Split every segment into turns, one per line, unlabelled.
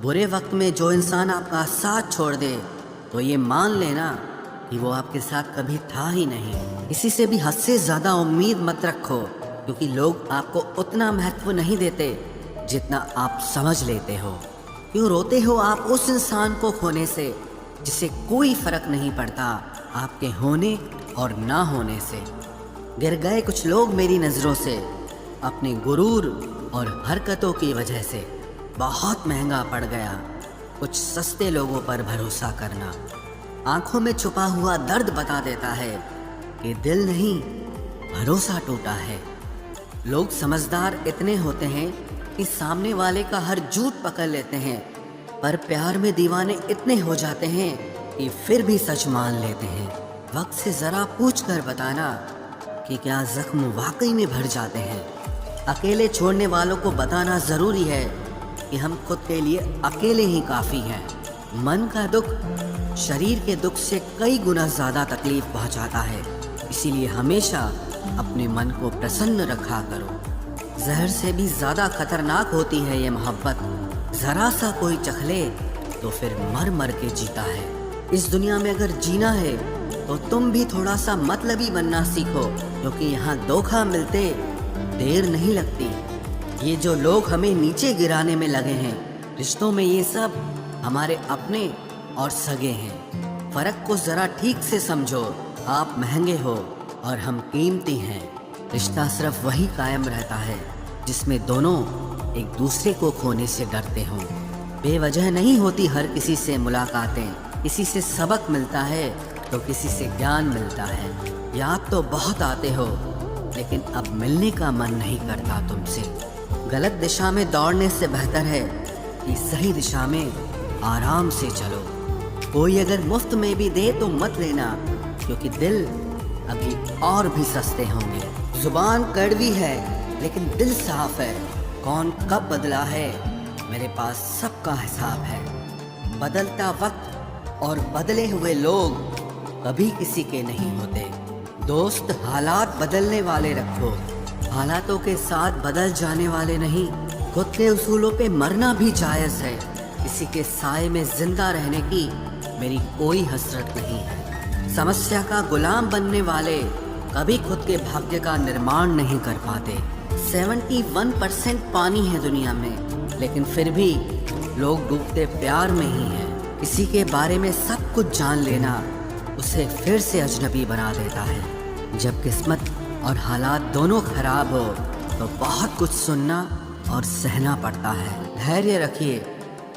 बुरे वक्त में जो इंसान आपका साथ छोड़ दे तो ये मान लेना कि वो आपके साथ कभी था ही नहीं। किसी से भी हद से ज़्यादा उम्मीद मत रखो, क्योंकि लोग आपको उतना महत्व नहीं देते जितना आप समझ लेते हो। क्यों रोते हो आप उस इंसान को खोने से जिसे कोई फर्क नहीं पड़ता आपके होने और ना होने से। गिर गए कुछ लोग मेरी नज़रों से अपने गुरूर और हरकतों की वजह से। बहुत महंगा पड़ गया कुछ सस्ते लोगों पर भरोसा करना। आंखों में छुपा हुआ दर्द बता देता है कि दिल नहीं भरोसा टूटा है। लोग समझदार इतने होते हैं कि सामने वाले का हर झूठ पकड़ लेते हैं, पर प्यार में दीवाने इतने हो जाते हैं कि फिर भी सच मान लेते हैं। वक्त से ज़रा पूछ कर बताना कि क्या जख्म वाकई में भर जाते हैं। अकेले छोड़ने वालों को बताना ज़रूरी है कि हम खुद के लिए अकेले ही काफ़ी हैं। मन का दुख शरीर के दुख से कई गुना ज़्यादा तकलीफ पहुंचाता है, इसीलिए हमेशा अपने मन को प्रसन्न रखा करो। जहर से भी ज़्यादा खतरनाक होती है ये मोहब्बत। ज़रा सा कोई चखले तो फिर मर मर के जीता है। इस दुनिया में अगर जीना है तो तुम भी थोड़ा सा मतलबी बनना सीखो, क्योंकि यहाँ धोखा मिलते देर नहीं लगती। ये जो लोग हमें नीचे गिराने में लगे हैं, रिश्तों में ये सब हमारे अपने और सगे हैं। फ़र्क को ज़रा ठीक से समझो। आप महंगे हो और हम कीमती हैं। रिश्ता सिर्फ वही कायम रहता है जिसमें दोनों एक दूसरे को खोने से डरते हों। बेवजह नहीं होती हर किसी से मुलाकातें। किसी से सबक मिलता है तो किसी से ज्ञान मिलता है। याद तो बहुत आते हो, लेकिन अब मिलने का मन नहीं करता तुमसे। गलत दिशा में दौड़ने से बेहतर है कि सही दिशा में आराम से चलो। कोई अगर मुफ्त में भी दे तो मत लेना, क्योंकि दिल अभी और भी सस्ते होंगे। जुबान कड़वी है लेकिन दिल साफ है। कौन कब बदला है मेरे पास सबका हिसाब है। बदलता वक्त और बदले हुए लोग कभी किसी के नहीं होते। दोस्त हालात बदलने वाले रखो, हालातों के साथ बदल जाने वाले नहीं। खुद के उसूलों पे मरना भी जायज़ है। किसी के साए में जिंदा रहने की मेरी कोई हसरत नहीं है। समस्या का गुलाम बनने वाले कभी खुद के भाग्य का निर्माण नहीं कर पाते। 71% पानी है दुनिया में, लेकिन फिर भी लोग डूबते प्यार में ही हैं। किसी के बारे में सब कुछ जान लेना उसे फिर से अजनबी बना देता है। जब किस्मत और हालात दोनों खराब हो तो बहुत कुछ सुनना और सहना पड़ता है। धैर्य रखिए।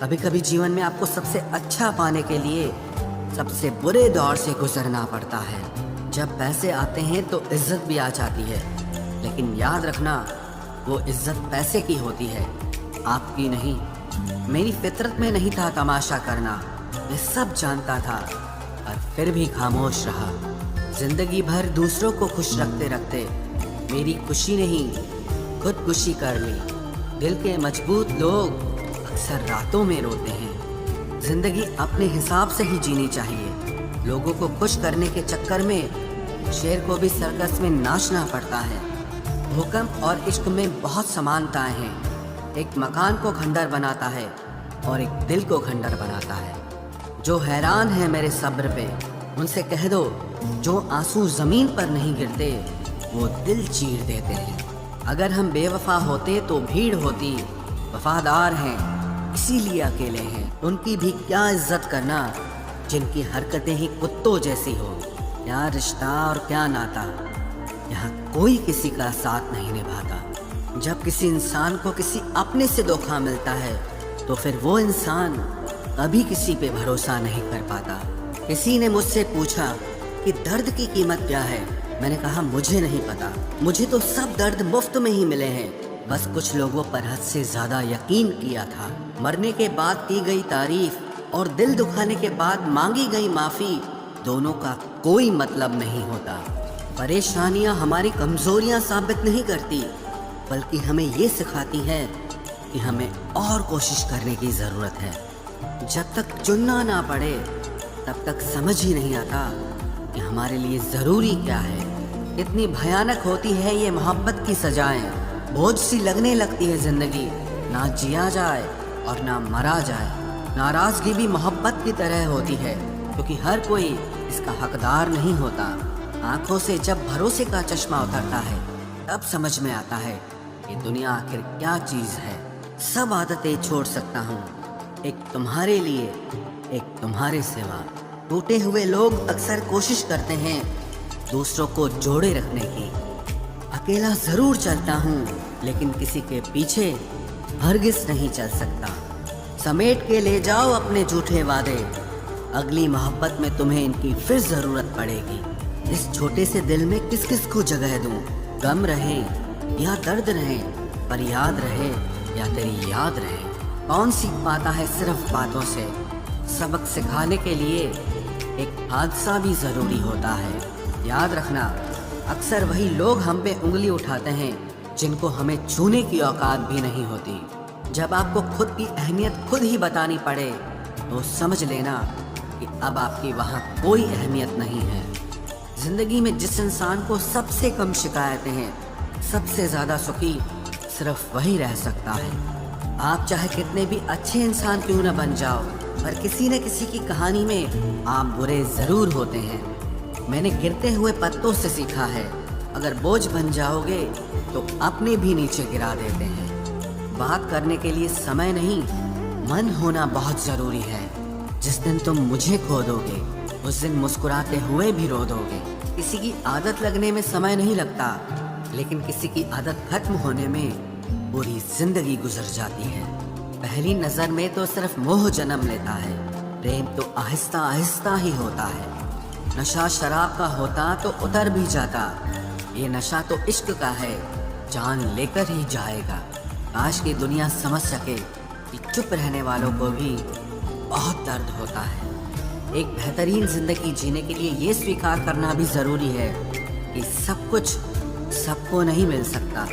कभी कभी जीवन में आपको सबसे अच्छा पाने के लिए सबसे बुरे दौर से गुजरना पड़ता है। जब पैसे आते हैं तो इज्जत भी आ जाती है, लेकिन याद रखना वो इज्जत पैसे की होती है, आपकी नहीं। मेरी फितरत में नहीं था तमाशा करना, मैं सब जानता था, पर फिर भी खामोश रहा। जिंदगी भर दूसरों को खुश रखते रखते मेरी खुशी नहीं खुदकुशी कर ली। दिल के मजबूत लोग अक्सर रातों में रोते हैं। जिंदगी अपने हिसाब से ही जीनी चाहिए। लोगों को खुश करने के चक्कर में शेर को भी सर्कस में नाचना पड़ता है। भूकंप और इश्क में बहुत समानताएं हैं। एक मकान को खंडर बनाता है और एक दिल को खंडर बनाता है। जो हैरान है मेरे सब्र पे, उनसे कह दो जो आंसू जमीन पर नहीं गिरते वो दिल चीर देते हैं। अगर हम बेवफा होते तो भीड़ होती। वफादार हैं इसीलिए अकेले हैं। उनकी भी क्या इज्जत करना जिनकी हरकतें ही कुत्तों जैसी हो। क्या रिश्ता और क्या नाता, यहाँ कोई किसी का साथ नहीं निभाता। जब किसी इंसान को किसी अपने से धोखा मिलता है तो फिर वो इंसान कभी किसी पे भरोसा नहीं कर पाता। किसी ने मुझसे पूछा कि दर्द की कीमत क्या है। मैंने कहा मुझे नहीं पता, मुझे तो सब दर्द मुफ्त में ही मिले हैं। बस कुछ लोगों पर हद से ज्यादा यकीन किया था। मरने के बाद की गई तारीफ और दिल दुखाने के बाद मांगी गई माफ़ी, दोनों का कोई मतलब नहीं होता। परेशानियां हमारी कमजोरियां साबित नहीं करती, बल्कि हमें ये सिखाती है कि हमें और कोशिश करने की ज़रूरत है। जब तक चुनना ना पड़े तब तक समझ ही नहीं आता कि हमारे लिए ज़रूरी क्या है। इतनी भयानक होती है ये मोहब्बत की सजाएं। बोझ सी लगने लगती है ज़िंदगी, ना जिया जाए और ना मरा जाए। नाराज़गी भी मोहब्बत की तरह होती है, क्योंकि हर कोई इसका हकदार नहीं होता। आंखों से जब भरोसे का चश्मा उतरता है तब समझ में आता है ये दुनिया आखिर क्या चीज़ है। सब आदतें छोड़ सकता हूँ, एक तुम्हारे लिए, एक तुम्हारे सिवा। टूटे हुए लोग अक्सर कोशिश करते हैं दूसरों को जोड़े रखने की। अकेला ज़रूर चलता हूँ, लेकिन किसी के पीछे हरगिज़ नहीं चल सकता। समेट के ले जाओ अपने झूठे वादे, अगली मोहब्बत में तुम्हें इनकी फिर ज़रूरत पड़ेगी। इस छोटे से दिल में किस किस को जगह दूँ? गम रहे या दर्द रहे, पर याद रहे या तेरी याद रहे। कौन सीख पाता है सिर्फ बातों से? सबक सिखाने के लिए एक हादसा भी ज़रूरी होता है। याद रखना, अक्सर वही लोग हम पे उंगली उठाते हैं जिनको हमें छूने की औकात भी नहीं होती। जब आपको खुद की अहमियत खुद ही बतानी पड़े तो समझ लेना कि अब आपकी वहाँ कोई अहमियत नहीं है। ज़िंदगी में जिस इंसान को सबसे कम शिकायतें हैं, सबसे ज़्यादा सुखी सिर्फ वही रह सकता है। आप चाहे कितने भी अच्छे इंसान क्यों न बन जाओ, पर किसी न किसी की कहानी में आप बुरे ज़रूर होते हैं। मैंने गिरते हुए पत्तों से सीखा है, अगर बोझ बन जाओगे तो अपने भी नीचे गिरा देते हैं। बात करने के लिए समय नहीं, मन होना बहुत ज़रूरी है। जिस दिन तुम मुझे खो दोगे उस दिन मुस्कुराते हुए भी रो दोगे। किसी की आदत लगने में समय नहीं लगता, लेकिन किसी की आदत खत्म होने में पूरी जिंदगी गुजर जाती है। पहली नज़र में तो सिर्फ मोह जन्म लेता है, प्रेम तो आहिस्ता आहिस्ता ही होता है। नशा शराब का होता तो उतर भी जाता, ये नशा तो इश्क का है, जान लेकर ही जाएगा। काश की दुनिया समझ सके कि चुप रहने वालों को भी बहुत दर्द होता है। एक बेहतरीन जिंदगी जीने के लिए ये स्वीकार करना भी ज़रूरी है कि सब कुछ सबको नहीं मिल सकता।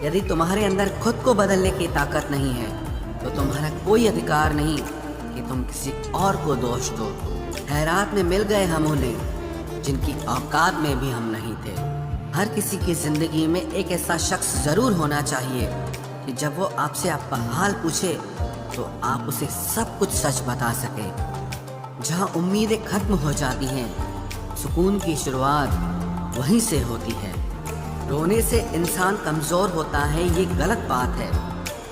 यदि तुम्हारे अंदर खुद को बदलने की ताकत नहीं है तो तुम्हारा कोई अधिकार नहीं कि तुम किसी और को दोष दो। खैरात में मिल गए हम उन्हें जिनकी औकात में भी हम नहीं थे। हर किसी की ज़िंदगी में एक ऐसा शख्स ज़रूर होना चाहिए कि जब वो आपसे आपका हाल पूछे तो आप उसे सब कुछ सच बता सके। जहाँ उम्मीदें खत्म हो जाती हैं, सुकून की शुरुआत वहीं से होती है। रोने से इंसान कमज़ोर होता है ये गलत बात है,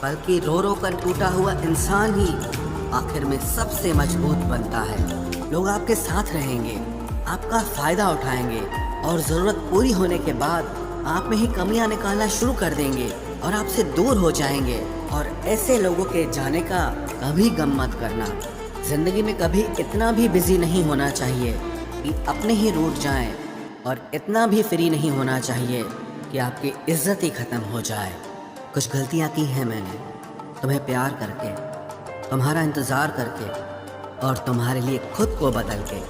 बल्कि रो रो कर टूटा हुआ इंसान ही आखिर में सबसे मजबूत बनता है। लोग आपके साथ रहेंगे, आपका फ़ायदा उठाएंगे और ज़रूरत पूरी होने के बाद आप में ही कमियां निकालना शुरू कर देंगे और आपसे दूर हो जाएंगे। और ऐसे लोगों के जाने का कभी गम मत करना। ज़िंदगी में कभी इतना भी बिजी नहीं होना चाहिए कि अपने ही रूठ जाएं, और इतना भी फ्री नहीं होना चाहिए कि आपकी इज्जत ही ख़त्म हो जाए। कुछ गलतियाँ की हैं मैंने, तुम्हें प्यार करके, तुम्हारा इंतज़ार करके और तुम्हारे लिए खुद को बदल के।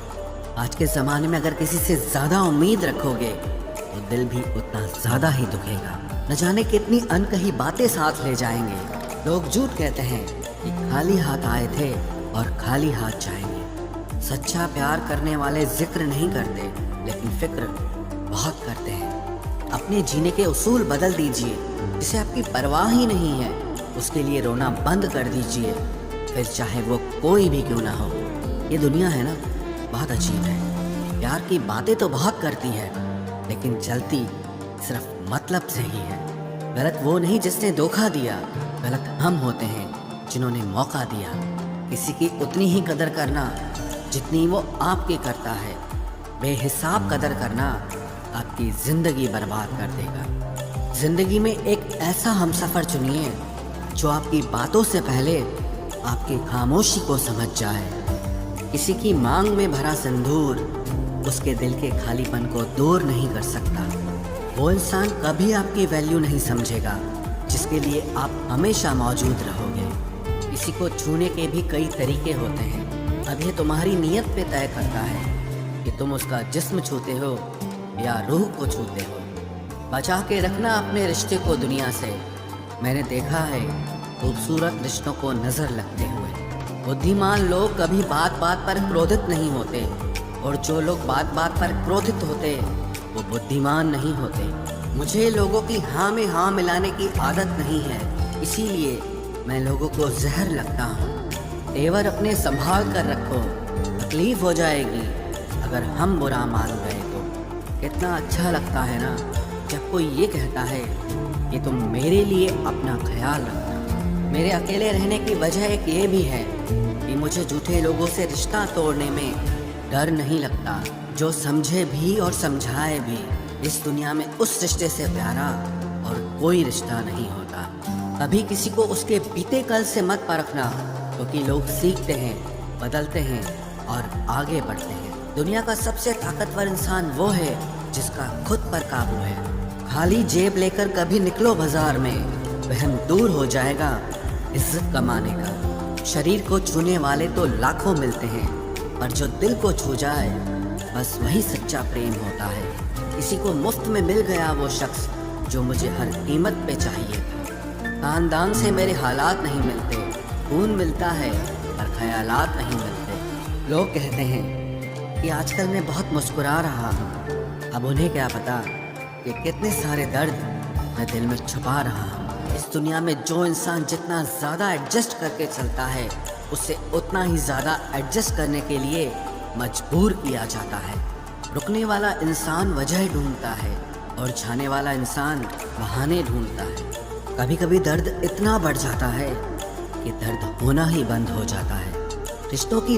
आज के ज़माने में अगर किसी से ज़्यादा उम्मीद रखोगे तो दिल भी उतना ज़्यादा ही दुखेगा। न जाने कितनी अनकही बातें साथ ले जाएंगे। लोग झूठ कहते हैं कि खाली हाथ आए थे और खाली हाथ जाएंगे। सच्चा प्यार करने वाले जिक्र नहीं करते, लेकिन फिक्र बहुत करते हैं। अपने जीने के उसूल बदल दीजिए। जिसे आपकी परवाह ही नहीं है उसके लिए रोना बंद कर दीजिए, फिर चाहे वो कोई भी क्यों ना हो। ये दुनिया है ना, बहुत अजीब है। प्यार की बातें तो बहुत करती है, लेकिन चलती सिर्फ मतलब से ही है। गलत वो नहीं जिसने धोखा दिया, गलत हम होते हैं जिन्होंने मौका दिया। किसी की उतनी ही कदर करना जितनी वो आपकी करता है। बेहिसाब कदर करना आपकी ज़िंदगी बर्बाद कर देगा। ज़िंदगी में एक ऐसा हमसफ़र चुनिए जो आपकी बातों से पहले आपकी खामोशी को समझ जाए। किसी की मांग में भरा सिंदूर उसके दिल के खालीपन को दूर नहीं कर सकता। वो इंसान कभी आपकी वैल्यू नहीं समझेगा जिसके लिए आप हमेशा मौजूद रहोगे। किसी को छूने के भी कई तरीके होते हैं। अब ये तुम्हारी नीयत पे तय करता है कि तुम उसका जिस्म छूते हो या रूह को छूते हो। बचा के रखना अपने रिश्ते को दुनिया से। मैंने देखा है खूबसूरत रिश्तों को नज़र लगते हुए। बुद्धिमान लोग कभी बात बात पर क्रोधित नहीं होते, और जो लोग बात बात पर क्रोधित होते वो बुद्धिमान नहीं होते। मुझे लोगों की हाँ में हाँ मिलाने की आदत नहीं है, इसीलिए मैं लोगों को जहर लगता हूँ। तेवर अपने संभाल कर रखो, तकलीफ हो जाएगी अगर हम बुरा मान गए तो। कितना अच्छा लगता है ना जब कोई ये कहता है कि तुम मेरे लिए अपना ख्याल रखना। मेरे अकेले रहने की वजह एक ये भी है कि मुझे झूठे लोगों से रिश्ता तोड़ने में डर नहीं लगता, जो समझे भी और समझाए भी। इस दुनिया में उस रिश्ते से प्यारा और कोई रिश्ता नहीं होता। कभी किसी को उसके बीते कल से मत परखना, क्योंकि लोग सीखते हैं, बदलते हैं और आगे बढ़ते हैं। दुनिया का सबसे ताकतवर इंसान वो है जिसका खुद पर काबू है। खाली जेब लेकर कभी निकलो बाजार में, वहम दूर हो जाएगा इज्जत कमाने का। शरीर को छूने वाले तो लाखों मिलते हैं, पर जो दिल को छू जाए बस वही सच्चा प्रेम होता है। किसी को मुफ्त में मिल गया वो शख्स जो मुझे हर कीमत पे चाहिए था। खानदान से मेरे हालात नहीं मिलते, खून मिलता है पर ख्यालात नहीं मिलते। लोग कहते हैं कि आजकल मैं बहुत मुस्कुरा रहा हूँ, अब उन्हें क्या पता कि कितने सारे दर्द मैं दिल में छुपा रहा हूँ। इस दुनिया में जो इंसान जितना ज़्यादा एडजस्ट करके चलता है, उससे उतना ही ज़्यादा एडजस्ट करने के लिए मजबूर किया जाता है। रुकने वाला इंसान वजह ढूंढता है और जाने वाला इंसान बहाने ढूंढता है। कभी कभी दर्द इतना बढ़ जाता है कि दर्द होना ही बंद हो जाता है। रिश्तों की